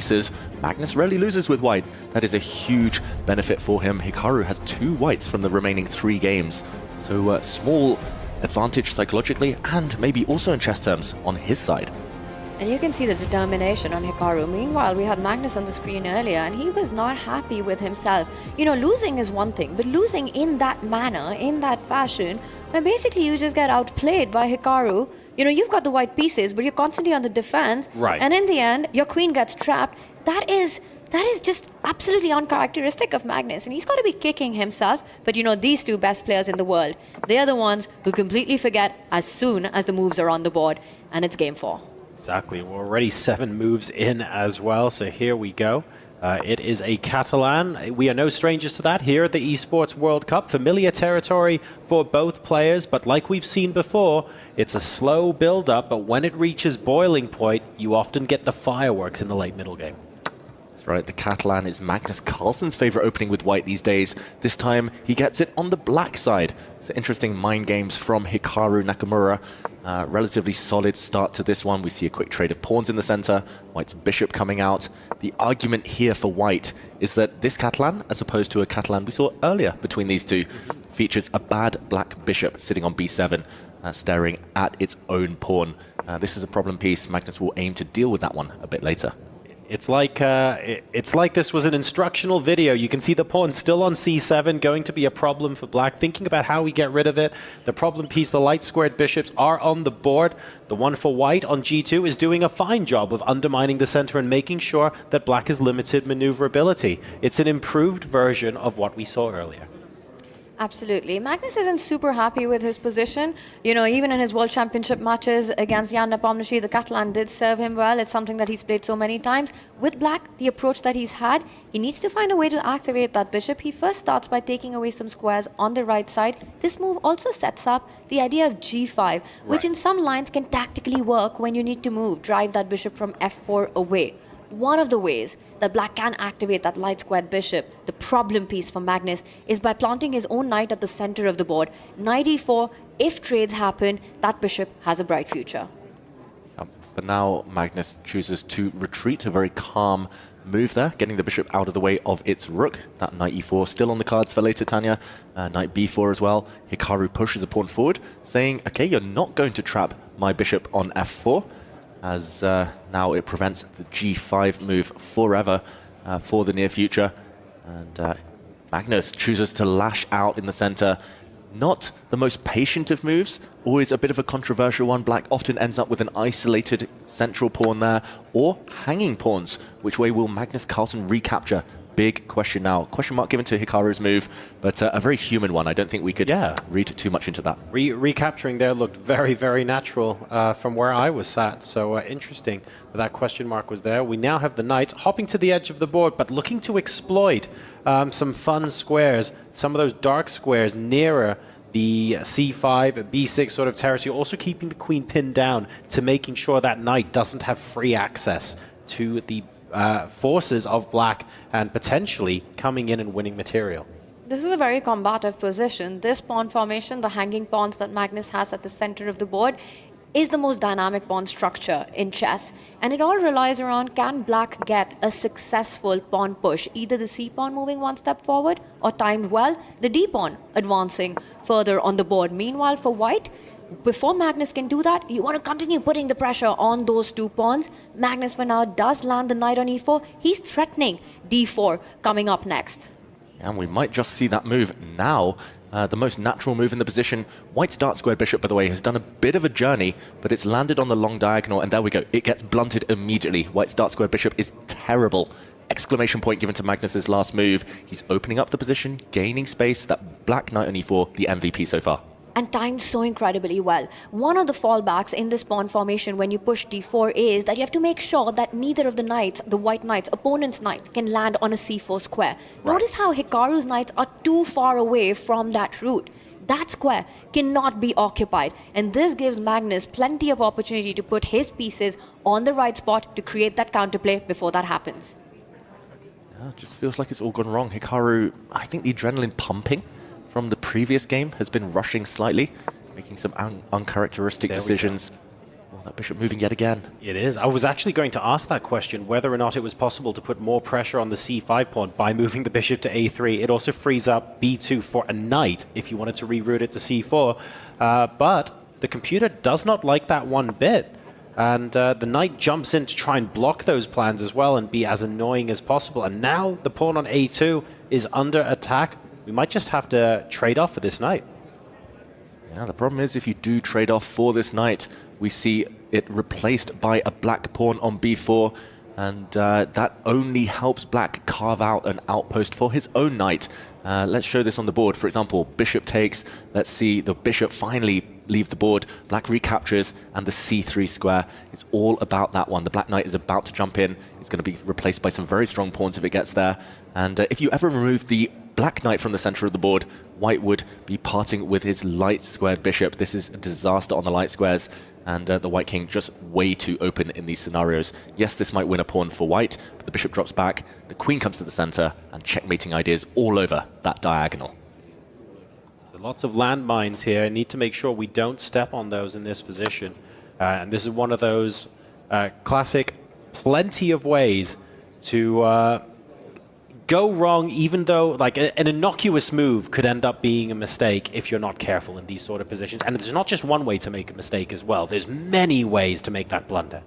pieces. Magnus rarely loses with white. That is a huge benefit for him. Hikaru has 2 whites from the remaining 3 games. So small advantage psychologically and maybe also in chess terms on his side. And you can see the determination on Hikaru. Meanwhile, we had Magnus on the screen earlier and he was not happy with himself. You know, losing is one thing, but losing in that manner, in that fashion, where basically you just get outplayed by Hikaru. You know, you've got the white pieces, but you're constantly on the defense. Right. And in the end, your queen gets trapped. That is just absolutely uncharacteristic of Magnus. And he's got to be kicking himself. But you know, these 2 best players in the world, they are the ones who completely forget as soon as the moves are on the board. And it's game 4. Exactly. We're already 7 moves in as well. So here we go. It is a Catalan. We are no strangers to that here at the Esports World Cup. Familiar territory for both players, but like we've seen before, it's a slow build-up, but when it reaches boiling point, you often get the fireworks in the late middle game. That's right, the Catalan is Magnus Carlsen's favorite opening with white these days. This time, he gets it on the black side. It's interesting mind games from Hikaru Nakamura. Relatively solid start to this one. We see a quick trade of pawns in the center. White's bishop coming out. The argument here for white is that this Catalan, as opposed to a Catalan we saw earlier between these 2, features a bad black bishop sitting on b7, staring at its own pawn. This is a problem piece. Magnus will aim to deal with that one a bit later. It's like this was an instructional video. You can see the pawn still on c7, going to be a problem for black. Thinking about how we get rid of it. The problem piece, the light squared bishops are on the board. The one for white on g2 is doing a fine job of undermining the center and making sure that black has limited maneuverability. It's an improved version of what we saw earlier. Absolutely. Magnus isn't super happy with his position. You know, even in his World Championship matches against Jan Nepomniachtchi, the Catalan did serve him well. It's something that he's played so many times. With black, the approach that he's had, he needs to find a way to activate that bishop. He first starts by taking away some squares on the right side. This move also sets up the idea of g5, which in some lines can tactically work when you need to move, drive that bishop from f4 away. One of the ways that black can activate that light squared bishop, the problem piece for Magnus, is by planting his own knight at the center of the board. Knight e4, if trades happen, that bishop has a bright future. But now Magnus chooses to retreat, a very calm move there, getting the bishop out of the way of its rook. That knight e4 still on the cards for later, Tanya. Knight b4 as well. Hikaru pushes a pawn forward, saying, okay, you're not going to trap my bishop on f4. As now it prevents the g5 move forever for the near future. And Magnus chooses to lash out in the center. Not the most patient of moves, always a bit of a controversial one. Black often ends up with an isolated central pawn there, or hanging pawns. Which way will Magnus Carlsen recapture? Big question now. Question mark given to Hikaru's move, but a very human one. I don't think we could read too much into that. Recapturing there looked very, very natural from where I was sat. So interesting that question mark was there. We now have the knight hopping to the edge of the board, but looking to exploit some fun squares. Some of those dark squares nearer the c5, b6 sort of territory. Also keeping the queen pinned down to making sure that knight doesn't have free access to the forces of black and potentially coming in and winning material. This is a very combative position. This pawn formation, the hanging pawns that Magnus has at the center of the board, is the most dynamic pawn structure in chess. And it all relies around, can black get a successful pawn push? Either the c pawn moving one step forward, or timed well, the d pawn advancing further on the board. Meanwhile, for white, before Magnus can do that, you want to continue putting the pressure on those 2 pawns. Magnus for now does land the knight on e4. He's threatening d4 coming up next. And we might just see that move now. The most natural move in the position. White's dark squared bishop, by the way, has done a bit of a journey, but it's landed on the long diagonal, and there we go. It gets blunted immediately. White's dark squared bishop is terrible. Exclamation point given to Magnus's last move. He's opening up the position, gaining space. That black knight on e4, the MVP so far. And timed so incredibly well. One of the fallbacks in this pawn formation when you push d4 is that you have to make sure that neither of the knights, the white knights, opponent's knight, can land on a c4 square. Right. Notice how Hikaru's knights are too far away from that route. That square cannot be occupied. And this gives Magnus plenty of opportunity to put his pieces on the right spot to create that counterplay before that happens. Yeah, it just feels like it's all gone wrong. Hikaru, I think the adrenaline pumping from the previous game has been rushing slightly, making some uncharacteristic decisions. That bishop moving yet again. It is. I was actually going to ask that question, whether or not it was possible to put more pressure on the c5 pawn by moving the bishop to a3. It also frees up b2 for a knight if you wanted to reroute it to c4. But the computer does not like that one bit. And the knight jumps in to try and block those plans as well and be as annoying as possible. And now the pawn on a2 is under attack. We might just have to trade off for this knight. Yeah, the problem is if you do trade off for this knight, we see it replaced by a black pawn on b4, and that only helps black carve out an outpost for his own knight. Let's show this on the board. For example, bishop takes. Let's see the bishop finally leave the board. Black recaptures, and the c3 square. It's all about that one. The black knight is about to jump in. It's going to be replaced by some very strong pawns if it gets there. And if you ever remove the black knight from the center of the board, white would be parting with his light squared bishop. This is a disaster on the light squares, and the white king just way too open in these scenarios. Yes, this might win a pawn for white, but the bishop drops back, the queen comes to the center, and checkmating ideas all over that diagonal. So lots of landmines here. I need to make sure we don't step on those in this position. And this is one of those classic plenty of ways to go wrong, even though like an innocuous move could end up being a mistake if you're not careful in these sort of positions. And there's not just one way to make a mistake as well. There's many ways to make that blunder.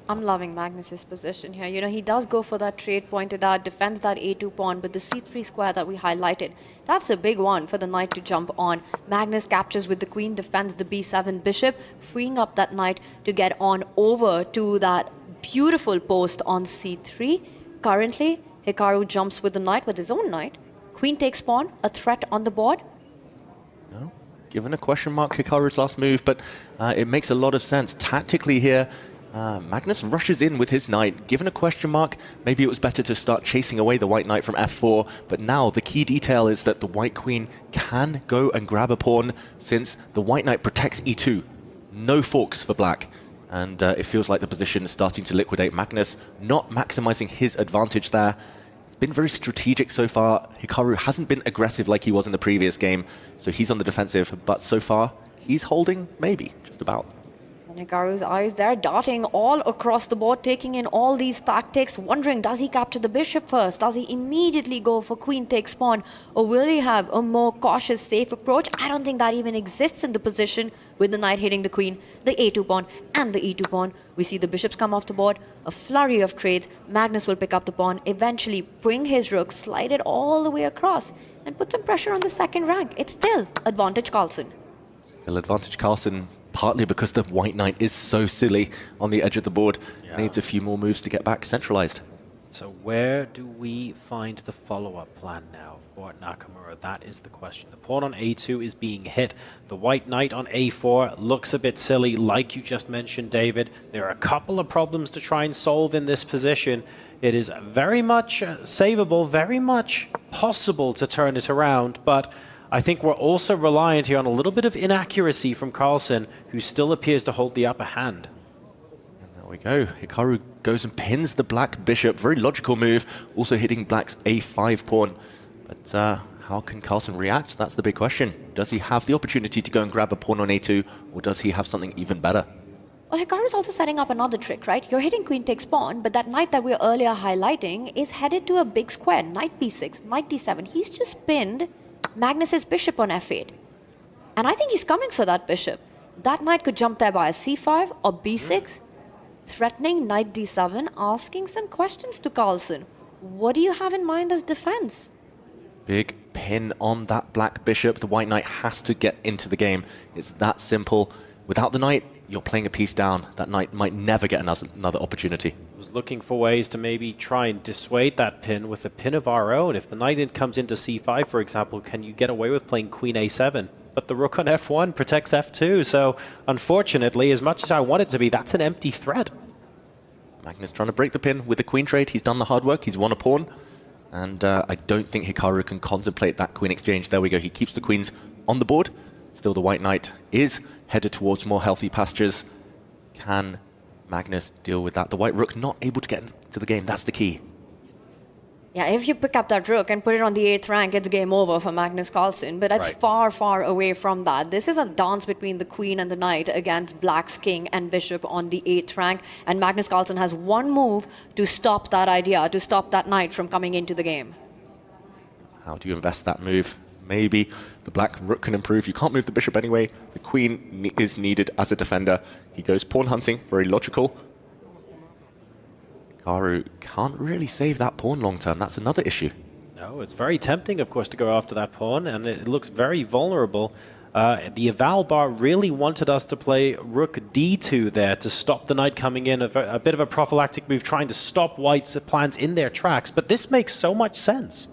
I'm loving Magnus's position here. You know, he does go for that trade pointed out, defends that a2 pawn, but the c3 square that we highlighted, that's a big one for the knight to jump on. Magnus captures with the queen, defends the b7 bishop, freeing up that knight to get on over to that beautiful post on c3. Currently, Hikaru jumps with the knight, with his own knight. Queen takes pawn, a threat on the board. No, given a question mark, Hikaru's last move, but it makes a lot of sense. Tactically here, Magnus rushes in with his knight. Given a question mark, maybe it was better to start chasing away the white knight from f4, but now the key detail is that the white queen can go and grab a pawn since the white knight protects e2. No forks for black. And it feels like the position is starting to liquidate. Magnus not maximizing his advantage there. It's been very strategic so far. Hikaru hasn't been aggressive like he was in the previous game, so he's on the defensive, but so far he's holding, maybe, just about. And Hikaru's eyes there, darting all across the board, taking in all these tactics, wondering, does he capture the bishop first? Does he immediately go for queen takes pawn? Or will he have a more cautious, safe approach? I don't think that even exists in the position with the knight hitting the queen, the a2 pawn and the e2 pawn. We see the bishops come off the board, a flurry of trades. Magnus will pick up the pawn, eventually bring his rook, slide it all the way across, and put some pressure on the second rank. It's still advantage Carlsen. Still advantage Carlsen. Partly because the white knight is so silly on the edge of the board. Yeah. Needs a few more moves to get back centralized. So where do we find the follow-up plan now for Nakamura? That is the question. The pawn on a2 is being hit. The white knight on a4 looks a bit silly, like you just mentioned, David. There are a couple of problems to try and solve in this position. It is very much savable, very much possible to turn it around, but I think we're also reliant here on a little bit of inaccuracy from Carlsen, who still appears to hold the upper hand. And there we go. Hikaru goes and pins the black bishop. Very logical move. Also hitting black's a5 pawn. But how can Carlsen react? That's the big question. Does he have the opportunity to go and grab a pawn on a2, or does he have something even better? Well, Hikaru's also setting up another trick, right? You're hitting queen takes pawn, but that knight that we were earlier highlighting is headed to a big square. Knight b6, knight d7. He's just pinned Magnus's bishop on f8. And I think he's coming for that bishop. That knight could jump there by a c5 or b6, threatening knight d7, asking some questions to Carlsen. What do you have in mind as defense? Big pin on that black bishop. The white knight has to get into the game. It's that simple. Without the knight, you're playing a piece down. That knight might never get another opportunity. Was looking for ways to maybe try and dissuade that pin with a pin of our own. If the knight comes into c5, for example, can you get away with playing queen a7? But the rook on f1 protects f2, so unfortunately, as much as I want it to be, that's an empty threat. Magnus trying to break the pin with the queen trade. He's done the hard work. He's won a pawn. And I don't think Hikaru can contemplate that queen exchange. There we go. He keeps the queens on the board. Still, the white knight is headed towards more healthy pastures. Can Magnus deal with that? The white rook not able to get into the game. That's the key. Yeah, if you pick up that rook and put it on the 8th rank, it's game over for Magnus Carlsen. But it's far, far away from that. This is a dance between the queen and the knight against black's king and bishop on the 8th rank. And Magnus Carlsen has one move to stop that idea, to stop that knight from coming into the game. How do you invest that move? Maybe the black rook can improve. You can't move the bishop anyway. The queen is needed as a defender. He goes pawn hunting, very logical. Hikaru can't really save that pawn long term. That's another issue. No, it's very tempting, of course, to go after that pawn, and it looks very vulnerable. The eval bar really wanted us to play rook d2 there to stop the knight coming in, a bit of a prophylactic move, trying to stop white's plans in their tracks. But this makes so much sense.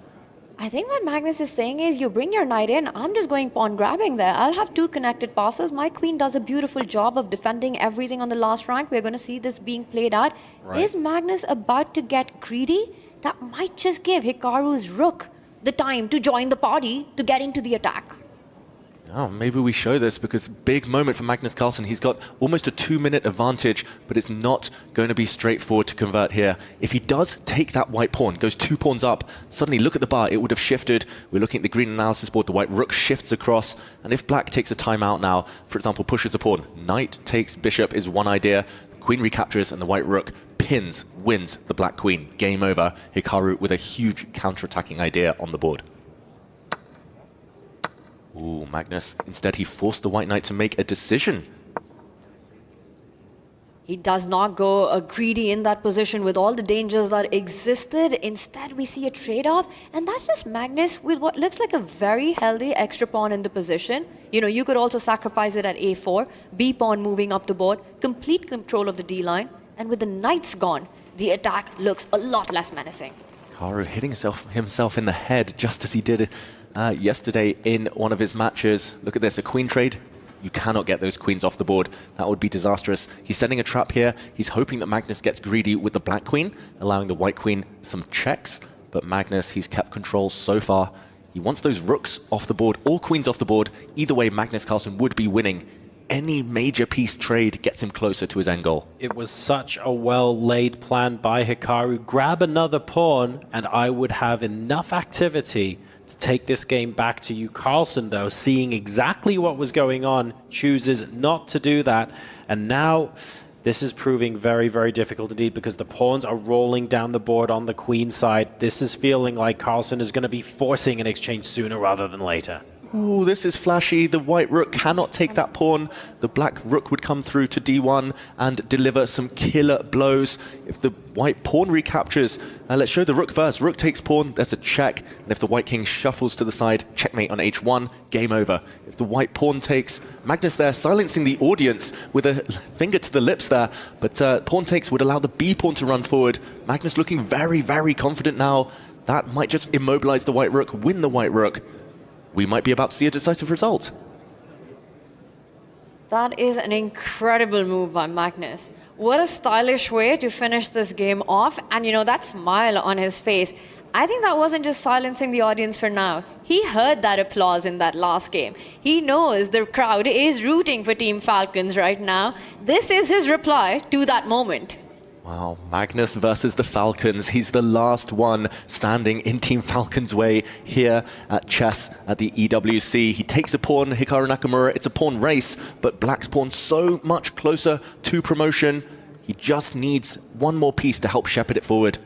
I think what Magnus is saying is, you bring your knight in, I'm just going pawn grabbing there. I'll have 2 connected passes. My queen does a beautiful job of defending everything on the last rank. We're going to see this being played out. Right. Is Magnus about to get greedy? That might just give Hikaru's rook the time to join the party, to get into the attack. Oh, maybe we show this, because big moment for Magnus Carlsen. He's got almost a 2-minute advantage, but it's not going to be straightforward to convert here. If he does take that white pawn, goes 2 pawns up, suddenly look at the bar, it would have shifted. We're looking at the green analysis board, the white rook shifts across, and if black takes a timeout now, for example, pushes a pawn, knight takes bishop is one idea, the queen recaptures, and the white rook pins, wins the black queen. Game over. Hikaru with a huge counter-attacking idea on the board. Ooh, Magnus, instead he forced the white knight to make a decision. He does not go greedy in that position with all the dangers that existed. Instead, we see a trade-off, and that's just Magnus with what looks like a very healthy extra pawn in the position. You know, you could also sacrifice it at a4, b pawn moving up the board, complete control of the d-line, and with the knights gone, the attack looks a lot less menacing. Hikaru hitting himself in the head just as he did yesterday in one of his matches. Look at this, a queen trade. You cannot get those queens off the board. That would be disastrous. He's setting a trap here. He's hoping that Magnus gets greedy with the black queen, allowing the white queen some checks. But Magnus, he's kept control so far. He wants those rooks off the board, all queens off the board. Either way, Magnus Carlsen would be winning. Any major piece trade gets him closer to his end goal. It was such a well-laid plan by Hikaru. Grab another pawn, and I would have enough activity to take this game back to you. Carlsen, though, seeing exactly what was going on, chooses not to do that. And now this is proving very, very difficult indeed, because the pawns are rolling down the board on the queen side. This is feeling like Carlsen is going to be forcing an exchange sooner rather than later. Ooh, this is flashy. The white rook cannot take that pawn. The black rook would come through to d1 and deliver some killer blows. If the white pawn recaptures, let's show the rook first. Rook takes pawn, there's a check. And if the white king shuffles to the side, checkmate on h1, game over. If the white pawn takes, Magnus there silencing the audience with a finger to the lips there. But pawn takes would allow the b pawn to run forward. Magnus looking very, very confident now. That might just immobilize the white rook, win the white rook. We might be about to see a decisive result. That is an incredible move by Magnus. What a stylish way to finish this game off. And you know, that smile on his face, I think that wasn't just silencing the audience for now. He heard that applause in that last game. He knows the crowd is rooting for Team Falcons right now. This is his reply to that moment. Wow, Magnus versus the Falcons. He's the last one standing in Team Falcon's way here at chess at the EWC. He takes a pawn, Hikaru Nakamura. It's a pawn race, but black's pawn so much closer to promotion. He just needs one more piece to help shepherd it forward.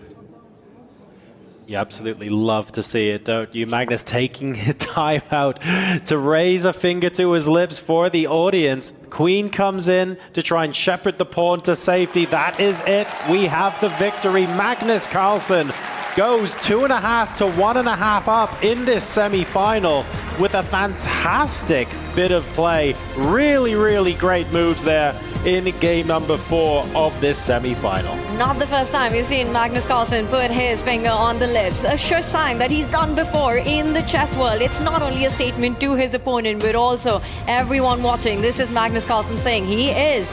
You absolutely love to see it, don't you? Magnus taking time out to raise a finger to his lips for the audience. Queen comes in to try and shepherd the pawn to safety. That is it. We have the victory. Magnus Carlsen goes 2.5 to 1.5 up in this semi-final with a fantastic bit of play. Really, really great moves there in game number 4 of this semi-final. Not the first time you've seen Magnus Carlsen put his finger on the lips. A sure sign that he's done before in the chess world. It's not only a statement to his opponent, but also everyone watching. This is Magnus Carlsen saying he is